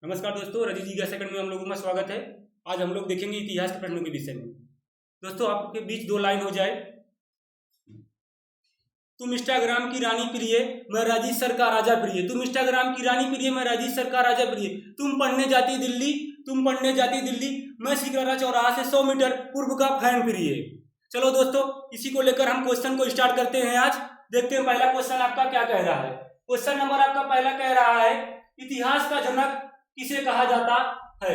नमस्कार दोस्तों, रजी जिज्ञासा अकेडमी में हम लोगों का स्वागत है। आज हम लोग देखेंगे इतिहास के प्रश्नों के विषय में। दोस्तों, आपके बीच दो लाइन हो जाए। तुम इंस्टाग्राम की रानी प्रिय, मैं राजेश सर का राजा प्रिय। तुम इंस्टाग्राम की रानी प्रिय, मैं राजेश सर का राजा प्रिय। तुम पढ़ने जाती दिल्ली, तुम पढ़ने जाती दिल्ली, मैं सिकरारा चौराहा से 100 मीटर पूर्व का फैन प्रिय। चलो दोस्तों, इसी को लेकर हम क्वेश्चन को स्टार्ट करते हैं। आज देखते हैं पहला क्वेश्चन आपका क्या कह रहा है। क्वेश्चन नंबर आपका पहला कह रहा है, इतिहास का जनक किसे कहा जाता है।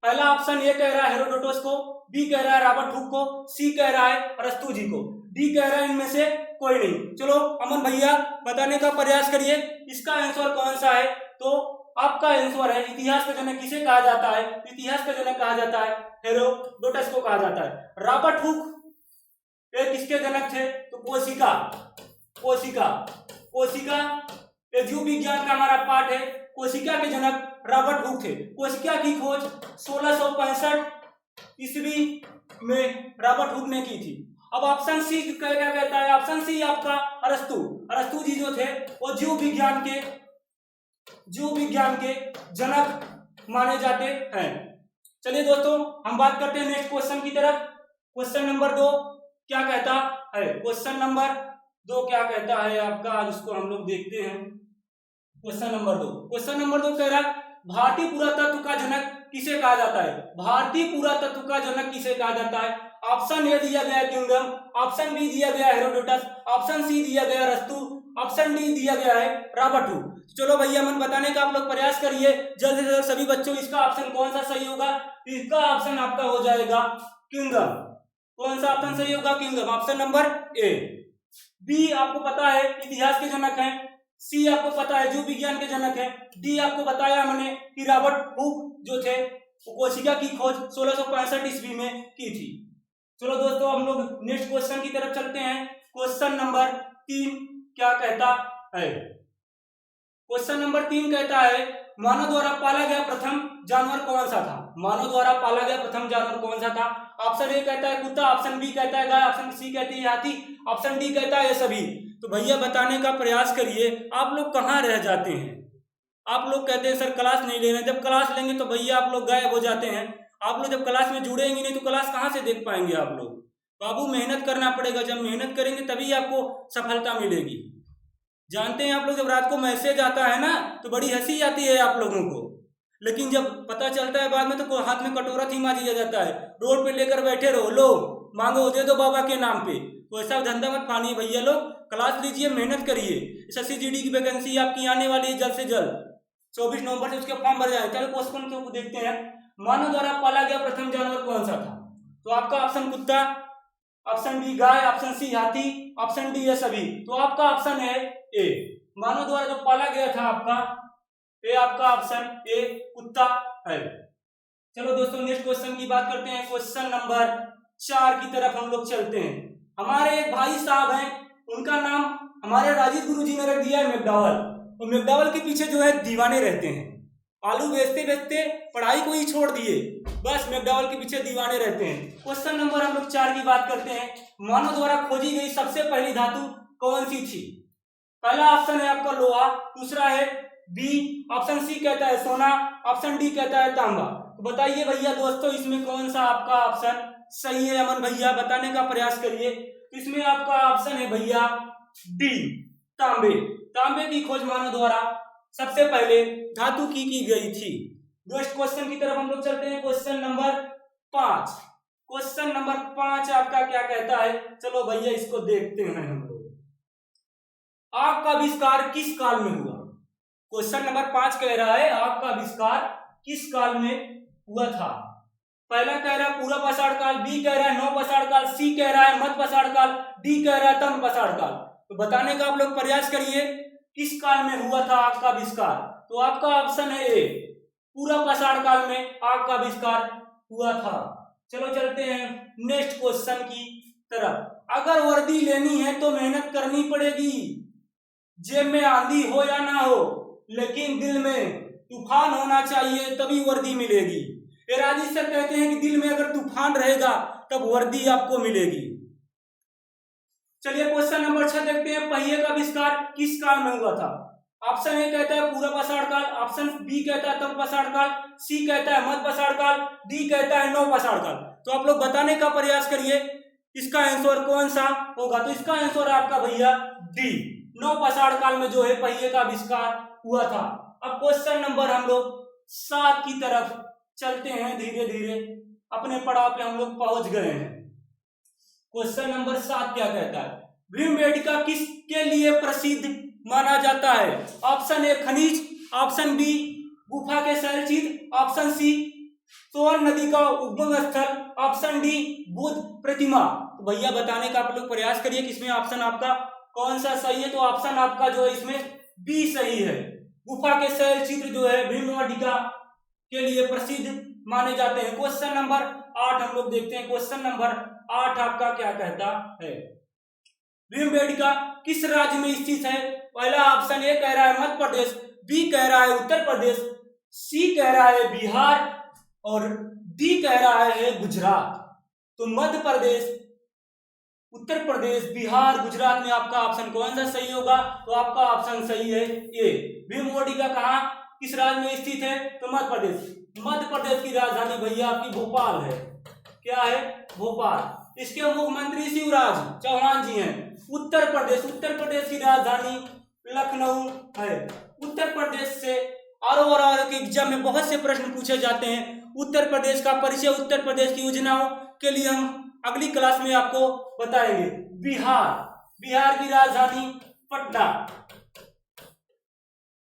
पहला ऑप्शन ए कह रहा है हेरोडोटस को, बी कह रहा है रॉबर्ट हुक को, सी कह रहा है अरस्तू जी को, डी कह रहा है इनमें से कोई नहीं। चलो अमन भैया बताने का प्रयास करिए इसका आंसर कौन सा है। तो आपका आंसर है इतिहास का जनक किसे कहा जाता है। इतिहास का जनक कहा जाता है हेरोडोटस को कहा जाता है। रॉबर्ट हुक ये किसके जनक थे। तो कोशिका कोशिका कोशिका ये जीव विज्ञान का हमारा पाठ है। कोशिका के जनक रॉबर्ट हुक थे। कोशिका की खोज 1665 ईस्वी में रॉबर्ट हुक ने की थी। अब ऑप्शन सी क्या कहता है। ऑप्शन सी आपका अरस्तू जी जो थे वो जीव विज्ञान के जनक माने जाते हैं। चलिए दोस्तों, हम बात करते हैं नेक्स्ट क्वेश्चन की तरफ। क्वेश्चन नंबर 2 क्या कहता है। क्वेश्चन नंबर 2 क्या कहता है आपका, आज उसको हम लोग देखते हैं। क्वेश्चन नंबर 2 कह रहा है, भारतीय पुरातत्व का जनक किसे कहा जाता है। भारतीय पुरातत्व का जनक किसे कहा जाता है। ऑप्शन ए दिया गया किंगडम, ऑप्शन बी दिया गया हेरोडोटस, ऑप्शन सी दिया गया अरस्तू, ऑप्शन डी दिया गया है रॉबर्ट हुक। चलो भैया मन बताने का आप लोग प्रयास करिए जल्द से जल्द सभी बच्चों, इसका ऑप्शन कौन सा सही होगा। इसका ऑप्शन आपका हो जाएगा किंगडम। कौन सा ऑप्शन सही होगा। Kingdom, option number A. B आपको पता है इतिहास के जनक हैं, सी आपको पता है जीव विज्ञान के जनक है, डी आपको बताया हमने कि रॉबर्ट हुक जो थे वो कोशिका की खोज 1665 ईस्वी में की थी। चलो दोस्तों, हम लोग नेक्स्ट क्वेश्चन की तरफ चलते हैं। क्वेश्चन नंबर 3 क्या कहता है। क्वेश्चन नंबर 3 कहता है, मानव द्वारा पाला गया प्रथम जानवर कौन सा था। मानव द्वारा पाला गया प्रथम जानवर कौन सा था। ऑप्शन ए कहता है कुत्ता, ऑप्शन बी कहता है गाय, ऑप्शन सी कहती है हाथी, ऑप्शन डी कहता है ये सभी। तो भैया बताने का प्रयास करिए, आप लोग कहाँ रह जाते हैं। आप लोग कहते हैं सर क्लास नहीं ले रहे, जब क्लास लेंगे तो भैया आप लोग गायब हो जाते हैं। आप लोग जब क्लास में जुड़ेंगे नहीं तो क्लास कहाँ से देख पाएंगे आप लोग। बाबू मेहनत करना पड़ेगा, जब मेहनत करेंगे तभी आपको सफलता मिलेगी। जानते हैं आप लोग, जब रात को मैसेज आता है ना तो बड़ी हंसी आती है आप लोगों को, लेकिन जब पता चलता है बाद में तो हाथ में कटोरा थीमा दिया जाता है, रोड पे लेकर बैठे रहो, लो मांगो दे दो बाबा के नाम पे। तो ऐसा धंधा मत फानिए भैया, लोग क्लास लीजिए, मेहनत करिए। SSC-GD की वैकेंसी आपकी आने वाली है जल्द से जल्द, 24 नवंबर से उसके फॉर्म भर जाए। चलो क्वेश्चन को देखते हैं। मानव द्वारा पाला गया प्रथम जानवर कौन सा था। तो आपका ऑप्शन कुत्ता, ऑप्शन बी गाय, ऑप्शन सी हाथी, ऑप्शन डी ये सभी। तो आपका ऑप्शन है ए, मानव द्वारा जो पाला गया था आपका ए, आपका ऑप्शन ए कुत्ता है। चलो दोस्तों, नेक्स्ट क्वेश्चन की बात करते हैं। क्वेश्चन नंबर 4 की तरफ हम लोग चलते हैं। हमारे एक भाई साहब हैं, उनका नाम हमारे राजीव गुरु जी ने रख दिया है मैकडॉवल। तो मैकडॉवल के पीछे जो है दीवाने रहते हैं, आलू बेचते बेचते पढ़ाई को ही छोड़ दिए, बस मैकडॉवल के पीछे दीवाने रहते हैं। क्वेश्चन नंबर हम लोग 4 की बात करते हैं। मानव द्वारा खोजी गई सबसे पहली धातु कौन सी थी। पहला ऑप्शन है आपका लोहा, दूसरा है बी, ऑप्शन सी कहता है सोना, ऑप्शन डी कहता है तांबा। तो बताइए भैया दोस्तों, इसमें कौन सा आपका ऑप्शन सही है। अमन भैया बताने का प्रयास करिए। इसमें आपका ऑप्शन है भैया डी, तांबे। तांबे की खोज मानव द्वारा सबसे पहले धातु की गई थी। नेक्स्ट क्वेश्चन की तरफ हम लोग चलते हैं। Question number 5। क्वेश्चन नंबर 5 आपका क्या कहता है। चलो भैया इसको देखते हैं हम लोग। आग का आविष्कार किस काल में हुआ। क्वेश्चन नंबर 5 कह रहा है आग का आविष्कार किस काल में हुआ था। पहला कह रहा है पूर्व पाषाण काल, बी कह रहा है नव पाषाण काल, सी कह रहा है मध्य पाषाण काल, डी कह रहा है तम पाषाण काल। तो बताने का आप लोग प्रयास करिए किस काल में हुआ था आग का आविष्कार। तो आपका ऑप्शन है ए, पूर्व पाषाण काल में आग का आविष्कार हुआ था। चलो चलते हैं नेक्स्ट क्वेश्चन की तरफ। अगर वर्दी लेनी है तो मेहनत करनी पड़ेगी, जेब में आंधी हो या ना हो, लेकिन दिल में तूफान होना चाहिए तभी वर्दी मिलेगी। ये राजेश सर कहते हैं कि दिल में अगर तूफान रहेगा तब वर्दी आपको मिलेगी। चलिए क्वेश्चन नंबर 6 देखते हैं। पहिए का आविष्कार किस काल में हुआ था। ऑप्शन ए कहता है पूर्व आषाढ़ काल, ऑप्शन बी कहता है तम आषाढ़ काल, सी कहता है मध्य आषाढ़ काल, डी कहता है नव आषाढ़ काल। तो आप लोग बताने का प्रयास करिए इसका आंसर कौन सा होगा। तो इसका आंसर आपका भैया डी, नव आषाढ़ काल में जो है पहिए का आविष्कार हुआ था। अब क्वेश्चन नंबर हम लोग 7 की तरफ चलते हैं, धीरे धीरे अपने पड़ाव पे हम लोग पहुंच गए हैं। क्वेश्चन नंबर 7 क्या कहता है, भीमबेटका किसके लिए प्रसिद्ध माना जाता है। ऑप्शन ए खनिज, ऑप्शन बी गुफा के शैलचित्र, ऑप्शन सी सोन नदी का उद्गम स्थल, ऑप्शन डी बुद्ध प्रतिमा। तो भैया बताने का आप लोग प्रयास करिए कि इसमें ऑप्शन आपका कौन सा सही है। तो ऑप्शन आपका जो है इसमें बी सही है। गुफा के शैलचित्र जो है भीमबेटका के लिए प्रसिद्ध माने जाते हैं। क्वेश्चन नंबर 8 हम लोग देखते हैं। क्वेश्चन नंबर 8 आपका क्या कहता है, भीमबेटका किस राज्य में स्थित है। पहला ऑप्शन ए कह रहा है मध्य प्रदेश, बी कह रहा है उत्तर प्रदेश, सी कह रहा है बिहार और डी कह रहा है गुजरात। तो मध्य प्रदेश, उत्तर प्रदेश, बिहार, गुजरात में आपका ऑप्शन कौन सा सही होगा। तो आपका ऑप्शन सही है ए। भीमबेटका कहाँ किस राज्य में स्थित है। तो मध्य प्रदेश। मध्य प्रदेश की राजधानी भैया आपकी भोपाल है। क्या है, भोपाल। इसके मुख्यमंत्री शिवराज चौहान जी हैं। उत्तर प्रदेश, उत्तर प्रदेश की राजधानी लखनऊ है। उत्तर प्रदेश से और के एग्जाम में बहुत से प्रश्न पूछे जाते हैं। उत्तर प्रदेश का परिचय, उत्तर प्रदेश की योजनाओं के लिए हम अगली क्लास में आपको बताएंगे। बिहार, बिहार की राजधानी पटना,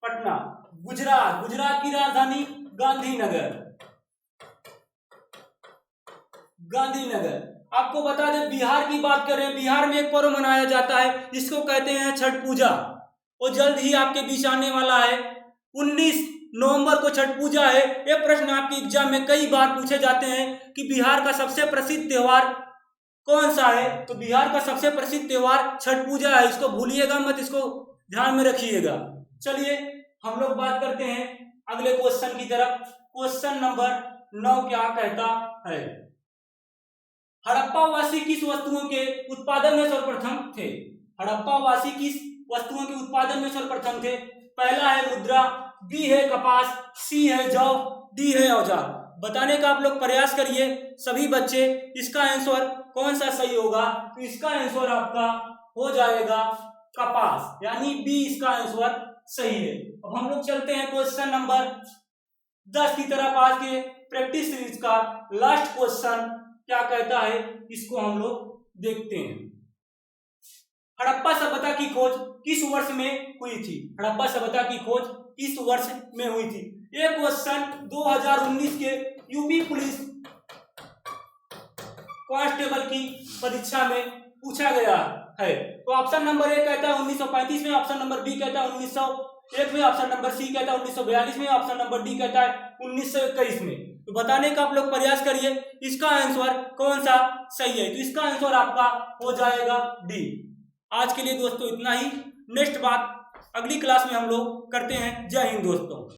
पटना। गुजरात, गुजरात की राजधानी गांधीनगर, गांधीनगर। आपको बता दें बिहार की बात करें, बिहार में एक पर्व मनाया जाता है जिसको कहते हैं छठ पूजा। वो जल्द ही आपके बीच आने वाला है। 19 नवंबर को छठ पूजा है। ये प्रश्न आपके एग्जाम में कई बार पूछे जाते हैं कि बिहार का सबसे प्रसिद्ध त्योहार कौन सा है। तो बिहार का सबसे प्रसिद्ध त्योहार छठ पूजा है। इसको भूलिएगा मत, इसको ध्यान में रखिएगा। चलिए हम लोग बात करते हैं अगले क्वेश्चन की तरफ। क्वेश्चन नंबर 9 क्या कहता है, हड़प्पावासी किस वस्तुओं के उत्पादन में सर्वप्रथम थे। हड़प्पावासी किस वस्तुओं के उत्पादन में सर्वप्रथम थे। पहला है मुद्रा, बी है कपास, सी है जौ, डी है औजार। बताने का आप लोग प्रयास करिए सभी बच्चे, इसका आंसर कौन सा सही होगा। तो इसका आंसर आपका हो जाएगा कपास, यानी बी इसका आंसर सही है। अब हम लोग चलते हैं क्वेश्चन नंबर 10 की तरफ। आज के प्रैक्टिस सीरीज का लास्ट क्वेश्चन क्या कहता है, इसको हम लोग देखते हैं। हड़प्पा सभ्यता की खोज किस वर्ष में हुई थी। हड़प्पा सभ्यता की खोज किस वर्ष में हुई थी। ये क्वेश्चन 2019 के यूपी पुलिस कांस्टेबल की परीक्षा में पूछा गया है। तो ऑप्शन नंबर ए कहता है 1935 में, ऑप्शन नंबर बी कहता है 1901 में, ऑप्शन नंबर सी कहता है 1942 में, ऑप्शन नंबर डी कहता है 1921 में। तो बताने का आप लोग प्रयास करिए इसका आंसर कौन सा सही है। तो इसका आंसर आपका हो जाएगा डी। आज के लिए दोस्तों इतना ही। नेक्स्ट बात अगली क्लास में हम लोग करते हैं। जय हिंद दोस्तों।